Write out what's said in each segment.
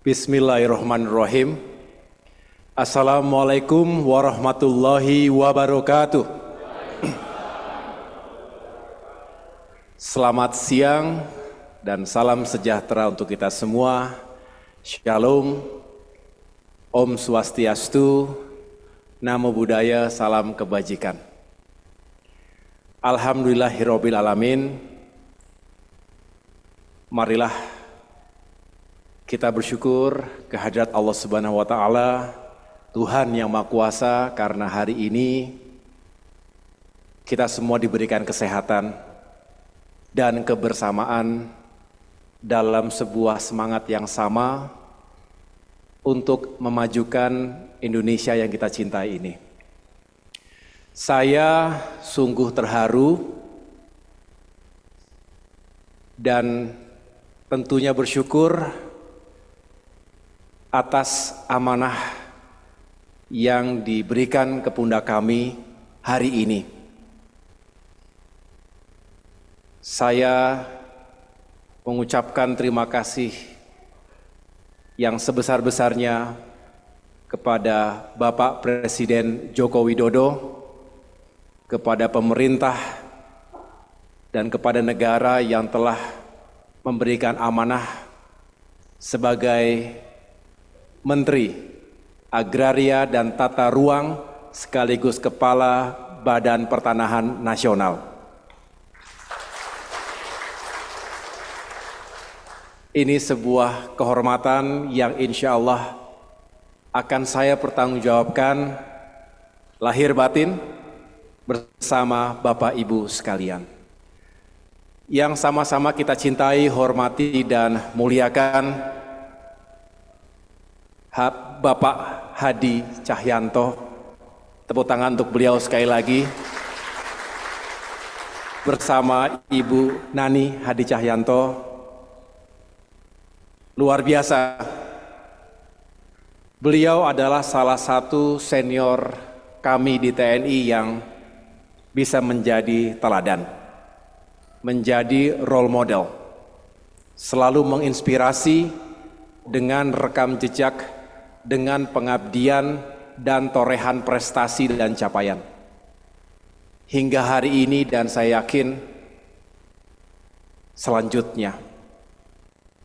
Bismillahirrahmanirrahim. Assalamualaikum warahmatullahi wabarakatuh. Selamat siang dan salam sejahtera untuk kita semua. Shalom, Om Swastiastu, Namo Buddhaya, salam kebajikan. Alhamdulillahirabbil alamin. Marilah kita bersyukur kehadirat Allah Subhanahu wa taala, Tuhan yang Maha Kuasa, karena hari ini kita semua diberikan kesehatan dan kebersamaan dalam sebuah semangat yang sama untuk memajukan Indonesia yang kita cintai ini. Saya sungguh terharu dan tentunya bersyukur atas amanah yang diberikan ke pundak kami hari ini. Saya mengucapkan terima kasih yang sebesar-besarnya kepada Bapak Presiden Joko Widodo, kepada pemerintah, dan kepada negara yang telah memberikan amanah sebagai Menteri Agraria dan Tata Ruang sekaligus Kepala Badan Pertanahan Nasional. Ini sebuah kehormatan yang insya Allah akan saya pertanggungjawabkan lahir batin bersama Bapak Ibu sekalian. Yang sama-sama kita cintai, hormati, dan muliakan Bapak Hadi Cahyanto. Tepuk tangan untuk beliau sekali lagi. Bersama Ibu Nani Hadi Cahyanto. Luar biasa. Beliau adalah salah satu senior kami di TNI yang bisa menjadi teladan, menjadi role model, selalu menginspirasi dengan rekam jejak, dengan pengabdian dan torehan prestasi dan capaian. Hingga hari ini dan saya yakin selanjutnya.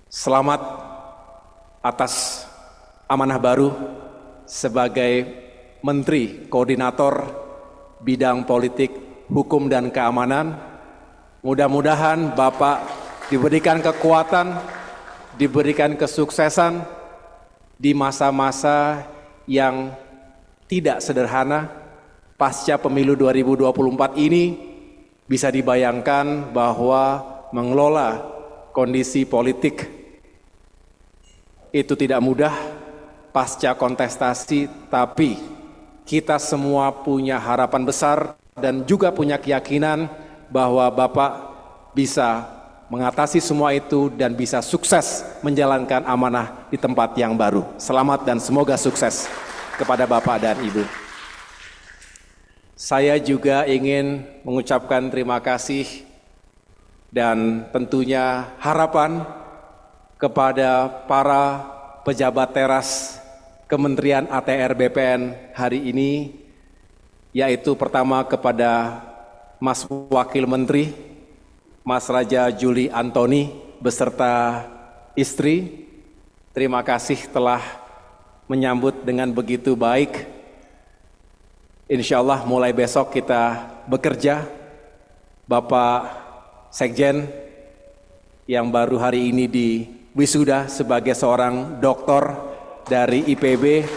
Selamat atas amanah baru sebagai Menteri Koordinator Bidang Politik, Hukum, dan Keamanan. Mudah-mudahan Bapak diberikan kekuatan, diberikan kesuksesan di masa-masa yang tidak sederhana. Pasca pemilu 2024 ini bisa dibayangkan bahwa mengelola kondisi politik itu tidak mudah pasca kontestasi, tapi kita semua punya harapan besar dan juga punya keyakinan bahwa Bapak bisa mengatasi semua itu dan bisa sukses menjalankan amanah di tempat yang baru. Selamat dan semoga sukses kepada Bapak dan Ibu. Saya juga ingin mengucapkan terima kasih dan tentunya harapan kepada para pejabat teras Kementerian ATR BPN hari ini, yaitu pertama kepada Mas Wakil Menteri, Mas Raja Juli Antoni beserta istri. Terima kasih telah menyambut dengan begitu baik. Insya Allah mulai besok kita bekerja. Bapak Sekjen yang baru hari ini di wisuda sebagai seorang doktor dari IPB.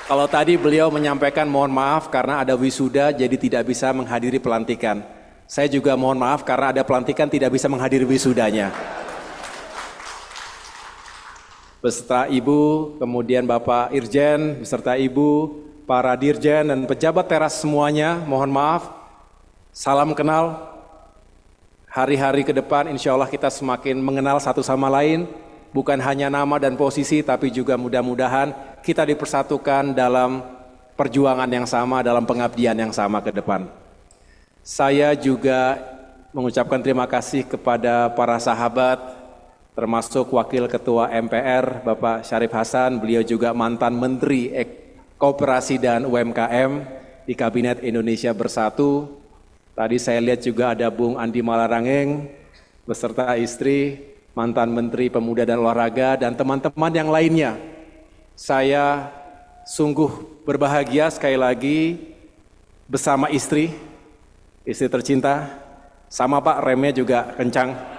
Kalau tadi beliau menyampaikan mohon maaf karena ada wisuda jadi tidak bisa menghadiri pelantikan. Saya juga mohon maaf karena ada pelantikan tidak bisa menghadiri wisudanya. Beserta Ibu, kemudian Bapak Irjen, beserta Ibu, para Dirjen dan pejabat teras semuanya, mohon maaf. Salam kenal. Hari-hari ke depan insya Allah kita semakin mengenal satu sama lain. Bukan hanya nama dan posisi, tapi juga mudah-mudahan kita dipersatukan dalam perjuangan yang sama, dalam pengabdian yang sama ke depan. Saya juga mengucapkan terima kasih kepada para sahabat, termasuk Wakil Ketua MPR Bapak Syarif Hasan, beliau juga mantan Menteri Koperasi dan UMKM di Kabinet Indonesia Bersatu. Tadi saya lihat juga ada Bung Andi Malarangeng beserta istri, mantan Menteri Pemuda dan Olahraga, dan teman-teman yang lainnya. Saya sungguh berbahagia sekali lagi bersama istri tercinta, sama Pak remnya juga kencang.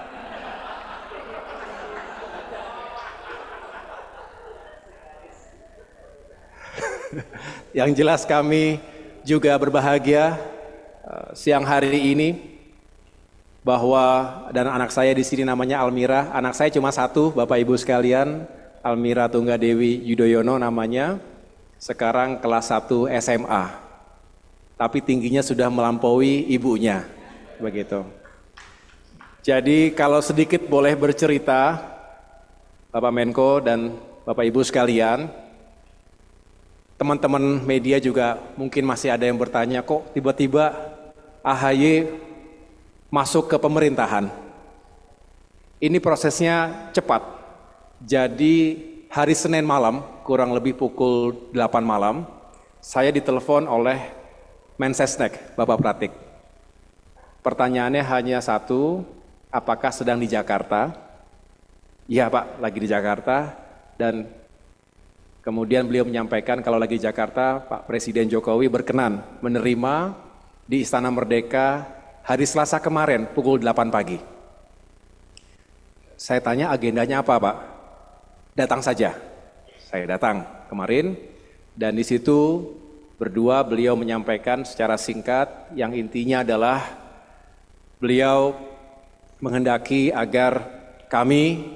Yang jelas kami juga berbahagia siang hari ini bahwa, dan anak saya di sini namanya Almira, anak saya cuma satu, Bapak Ibu sekalian, Almira Tunggadewi Yudhoyono namanya, sekarang kelas 1 SMA, tapi tingginya sudah melampaui ibunya, begitu. Jadi kalau sedikit boleh bercerita, Bapak Menko dan Bapak Ibu sekalian, teman-teman media juga mungkin masih ada yang bertanya, kok tiba-tiba AHY masuk ke pemerintahan. Ini prosesnya cepat. Jadi hari Senin malam, kurang lebih pukul 8 malam, saya ditelepon oleh Mensesnek, Bapak Pratik. Pertanyaannya hanya satu, apakah sedang di Jakarta? Iya Pak, lagi di Jakarta. Dan kemudian beliau menyampaikan kalau lagi di Jakarta, Pak Presiden Jokowi berkenan menerima di Istana Merdeka hari Selasa kemarin pukul 8 pagi. Saya tanya agendanya apa Pak? Datang saja. Saya datang kemarin dan di situ berdua beliau menyampaikan secara singkat yang intinya adalah beliau menghendaki agar kami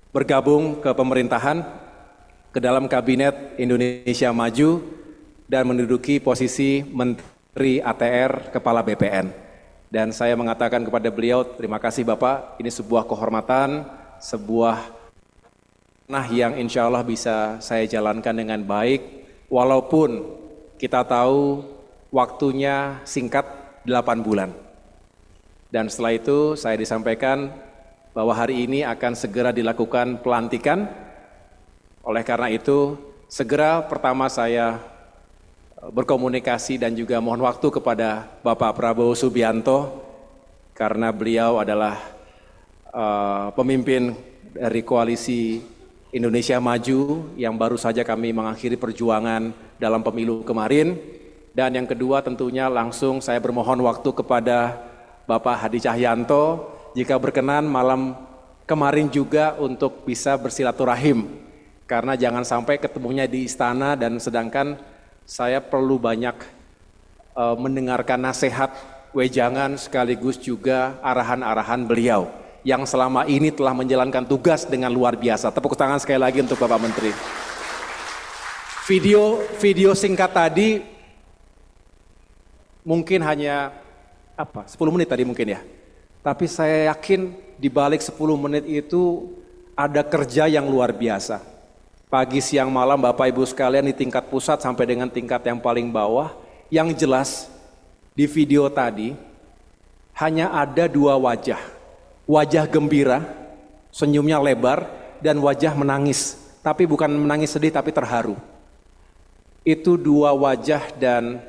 bergabung ke pemerintahan, ke dalam Kabinet Indonesia Maju dan menduduki posisi Menteri ATR Kepala BPN. Dan saya mengatakan kepada beliau, terima kasih Bapak, ini sebuah kehormatan, sebuah yang insya Allah bisa saya jalankan dengan baik, walaupun kita tahu waktunya singkat 8 bulan. Dan setelah itu saya disampaikan bahwa hari ini akan segera dilakukan pelantikan. Oleh karena itu, segera pertama saya berkomunikasi dan juga mohon waktu kepada Bapak Prabowo Subianto, karena beliau adalah pemimpin dari koalisi Indonesia Maju yang baru saja kami mengakhiri perjuangan dalam pemilu kemarin. Dan yang kedua tentunya langsung saya bermohon waktu kepada Bapak Hadi Cahyanto, jika berkenan malam kemarin juga untuk bisa bersilaturahim. Karena jangan sampai ketemunya di istana dan sedangkan saya perlu banyak mendengarkan nasihat, wejangan sekaligus juga arahan-arahan beliau yang selama ini telah menjalankan tugas dengan luar biasa. Tepuk tangan sekali lagi untuk Bapak Menteri. Video singkat tadi mungkin hanya 10 menit tadi mungkin ya. Tapi saya yakin di balik 10 menit itu ada kerja yang luar biasa. Pagi, siang, malam Bapak Ibu sekalian di tingkat pusat sampai dengan tingkat yang paling bawah. Yang jelas di video tadi hanya ada 2 wajah. Wajah gembira, senyumnya lebar, dan wajah menangis. Tapi bukan menangis sedih tapi terharu. Itu 2 wajah dan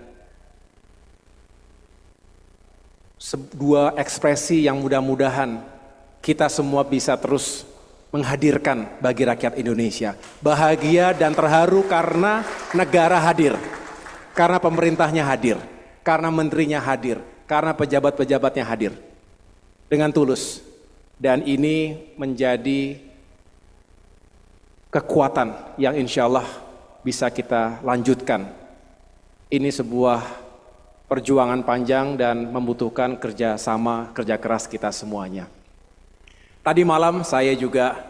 2 ekspresi yang mudah-mudahan kita semua bisa terus menghadirkan bagi rakyat Indonesia. Bahagia dan terharu karena negara hadir, karena pemerintahnya hadir, karena menterinya hadir, karena pejabat-pejabatnya hadir dengan tulus. Dan ini menjadi kekuatan yang insya Allah bisa kita lanjutkan. Ini sebuah perjuangan panjang dan membutuhkan kerja sama, kerja keras kita semuanya. Tadi malam saya juga,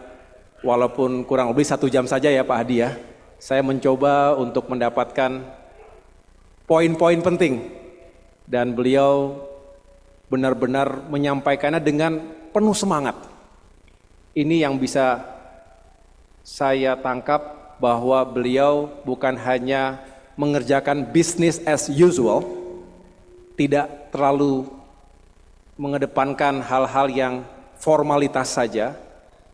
walaupun kurang lebih 1 jam saja ya Pak Hadi ya, saya mencoba untuk mendapatkan poin-poin penting. Dan beliau benar-benar menyampaikannya dengan penuh semangat. Ini yang bisa saya tangkap bahwa beliau bukan hanya mengerjakan business as usual, tidak terlalu mengedepankan hal-hal yang formalitas saja,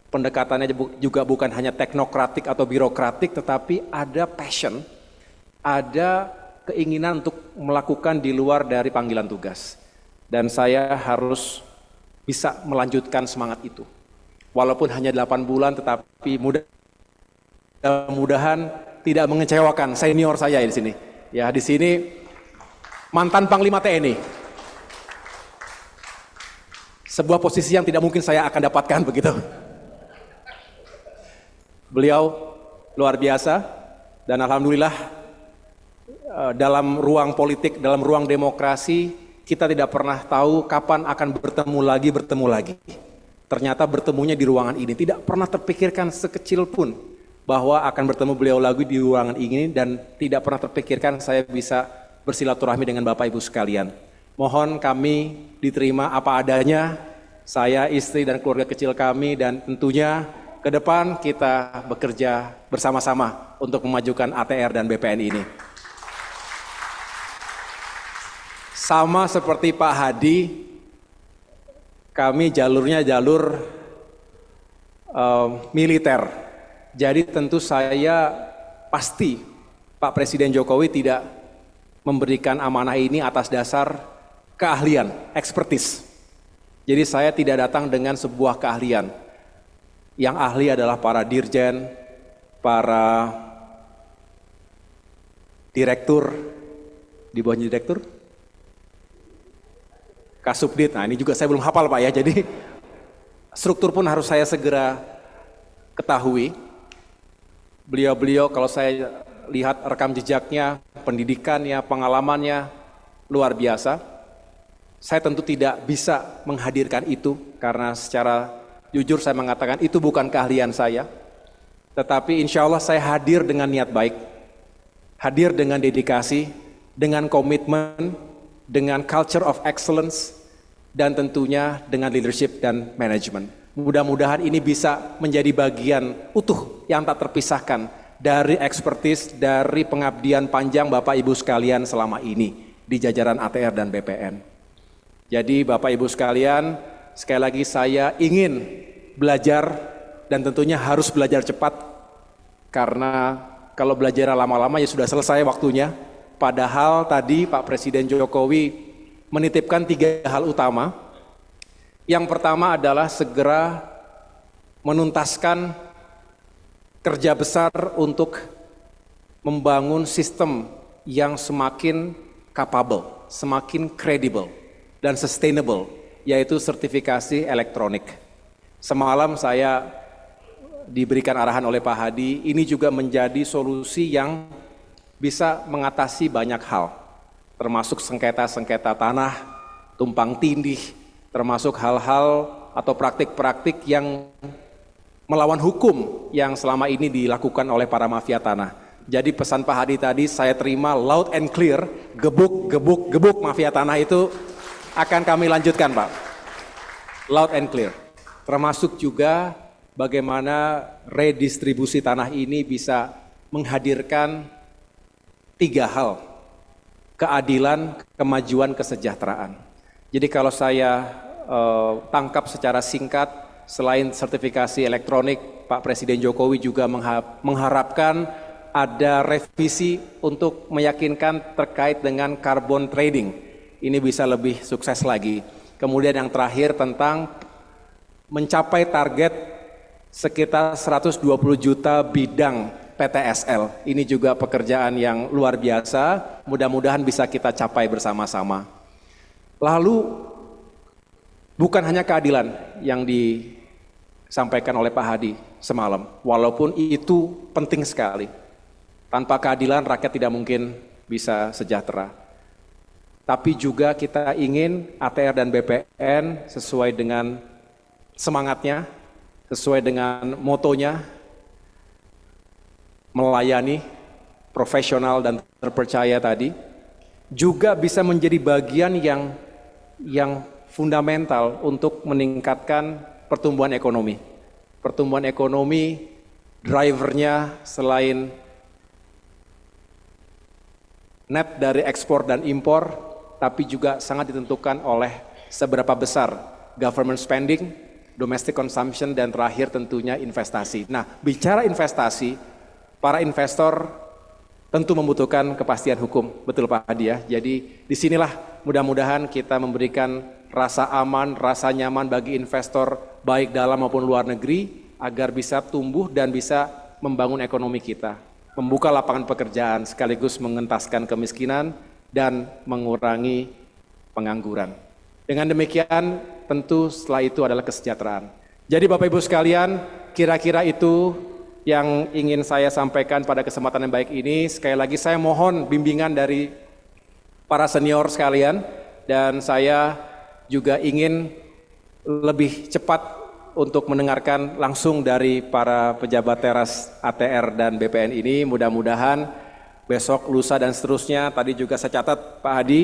pendekatannya juga bukan hanya teknokratik atau birokratik, tetapi ada passion, ada keinginan untuk melakukan di luar dari panggilan tugas. Dan saya harus bisa melanjutkan semangat itu. Walaupun hanya 8 bulan, tetapi mudah-mudahan tidak mengecewakan senior saya di sini. Ya, di sini mantan Panglima TNI. Sebuah posisi yang tidak mungkin saya akan dapatkan begitu. Beliau luar biasa dan alhamdulillah dalam ruang politik, dalam ruang demokrasi kita tidak pernah tahu kapan akan bertemu lagi. Ternyata bertemunya di ruangan ini, tidak pernah terpikirkan sekecil pun bahwa akan bertemu beliau lagi di ruangan ini dan tidak pernah terpikirkan saya bisa bersilaturahmi dengan Bapak Ibu sekalian. Mohon kami diterima apa adanya, saya, istri dan keluarga kecil kami, dan tentunya ke depan kita bekerja bersama-sama untuk memajukan ATR dan BPN ini. Sama seperti Pak Hadi, kami jalurnya jalur militer. Jadi tentu saya pasti Pak Presiden Jokowi tidak memberikan amanah ini atas dasar keahlian, expertise. Jadi saya tidak datang dengan sebuah keahlian. Yang ahli adalah para dirjen, para direktur, di bawahnya direktur, Kasubdit. Nah ini juga saya belum hafal Pak ya, jadi struktur pun harus saya segera ketahui. Beliau-beliau kalau saya lihat rekam jejaknya, pendidikannya, pengalamannya luar biasa. Saya tentu tidak bisa menghadirkan itu karena secara jujur saya mengatakan itu bukan keahlian saya. Tetapi insya Allah saya hadir dengan niat baik, hadir dengan dedikasi, dengan komitmen, dengan culture of excellence, dan tentunya dengan leadership dan manajemen. Mudah-mudahan ini bisa menjadi bagian utuh yang tak terpisahkan dari ekspertis, dari pengabdian panjang Bapak Ibu sekalian selama ini di jajaran ATR dan BPN. Jadi Bapak Ibu sekalian, sekali lagi saya ingin belajar dan tentunya harus belajar cepat karena kalau belajar lama-lama ya sudah selesai waktunya. Padahal tadi Pak Presiden Jokowi menitipkan 3 hal utama. Yang pertama adalah segera menuntaskan kerja besar untuk membangun sistem yang semakin capable, semakin kredibel dan sustainable, yaitu sertifikasi elektronik. Semalam saya diberikan arahan oleh Pak Hadi, ini juga menjadi solusi yang bisa mengatasi banyak hal, termasuk sengketa-sengketa tanah, tumpang tindih, termasuk hal-hal atau praktik-praktik yang melawan hukum yang selama ini dilakukan oleh para mafia tanah. Jadi pesan Pak Hadi tadi saya terima loud and clear, gebuk mafia tanah itu akan kami lanjutkan Pak, loud and clear. Termasuk juga bagaimana redistribusi tanah ini bisa menghadirkan 3 hal, keadilan, kemajuan, kesejahteraan. Jadi kalau saya tangkap secara singkat, selain sertifikasi elektronik, Pak Presiden Jokowi juga mengharapkan ada revisi untuk meyakinkan terkait dengan carbon trading. Ini bisa lebih sukses lagi. Kemudian yang terakhir tentang mencapai target sekitar 120 juta bidang PTSL. Ini juga pekerjaan yang luar biasa, mudah-mudahan bisa kita capai bersama-sama. Lalu bukan hanya keadilan yang disampaikan oleh Pak Hadi semalam, walaupun itu penting sekali. Tanpa keadilan rakyat tidak mungkin bisa sejahtera. Tapi juga kita ingin ATR dan BPN sesuai dengan semangatnya, sesuai dengan motonya, melayani, profesional dan terpercaya tadi, juga bisa menjadi bagian yang fundamental untuk meningkatkan pertumbuhan ekonomi. Pertumbuhan ekonomi, drivernya selain net dari ekspor dan impor, tapi juga sangat ditentukan oleh seberapa besar government spending domestic consumption, dan terakhir tentunya investasi. Nah, bicara investasi, para investor tentu membutuhkan kepastian hukum, betul Pak Hadi ya. Jadi disinilah mudah-mudahan kita memberikan rasa aman, rasa nyaman bagi investor baik dalam maupun luar negeri agar bisa tumbuh dan bisa membangun ekonomi kita, membuka lapangan pekerjaan sekaligus mengentaskan kemiskinan dan mengurangi pengangguran. Dengan demikian tentu setelah itu adalah kesejahteraan. Jadi Bapak Ibu sekalian, kira-kira itu yang ingin saya sampaikan pada kesempatan yang baik ini. Sekali lagi saya mohon bimbingan dari para senior sekalian, dan saya juga ingin lebih cepat untuk mendengarkan langsung dari para pejabat teras ATR dan BPN ini. Mudah-mudahan besok, lusa, dan seterusnya, tadi juga saya catat Pak Hadi,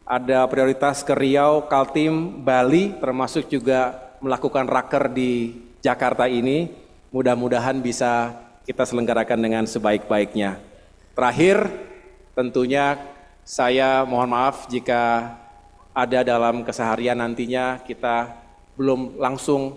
ada prioritas ke Riau, Kaltim, Bali, termasuk juga melakukan raker di Jakarta ini. Mudah-mudahan bisa kita selenggarakan dengan sebaik-baiknya. Terakhir, tentunya saya mohon maaf jika ada dalam keseharian nantinya kita belum langsung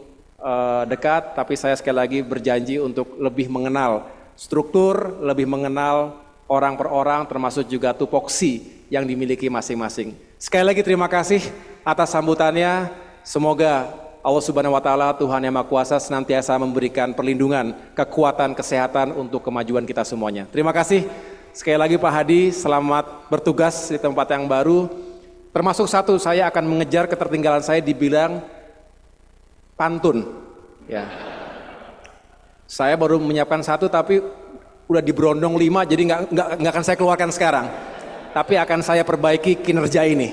dekat, tapi saya sekali lagi berjanji untuk lebih mengenal struktur, lebih mengenal orang per orang, termasuk juga tupoksi yang dimiliki masing-masing. Sekali lagi terima kasih atas sambutannya. Semoga Allah Subhanahu wa Ta'ala, Tuhan Yang Maha Kuasa, senantiasa memberikan perlindungan, kekuatan, kesehatan untuk kemajuan kita semuanya. Terima kasih sekali lagi Pak Hadi, selamat bertugas di tempat yang baru. Termasuk satu, saya akan mengejar ketertinggalan saya dibilang pantun. Ya. Saya baru menyiapkan satu tapi udah diberondong 5, jadi nggak akan saya keluarkan sekarang. Tapi akan saya perbaiki kinerja ini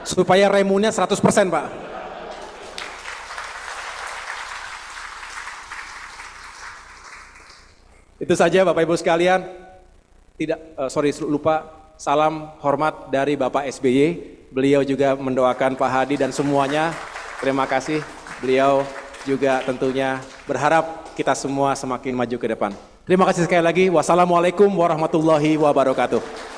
supaya remunya 100% Pak. Itu saja Bapak Ibu sekalian. Lupa salam hormat dari Bapak SBY. Beliau juga mendoakan Pak Hadi dan semuanya. Terima kasih. Beliau juga tentunya berharap kita semua semakin maju ke depan. Terima kasih sekali lagi. Wassalamualaikum warahmatullahi wabarakatuh.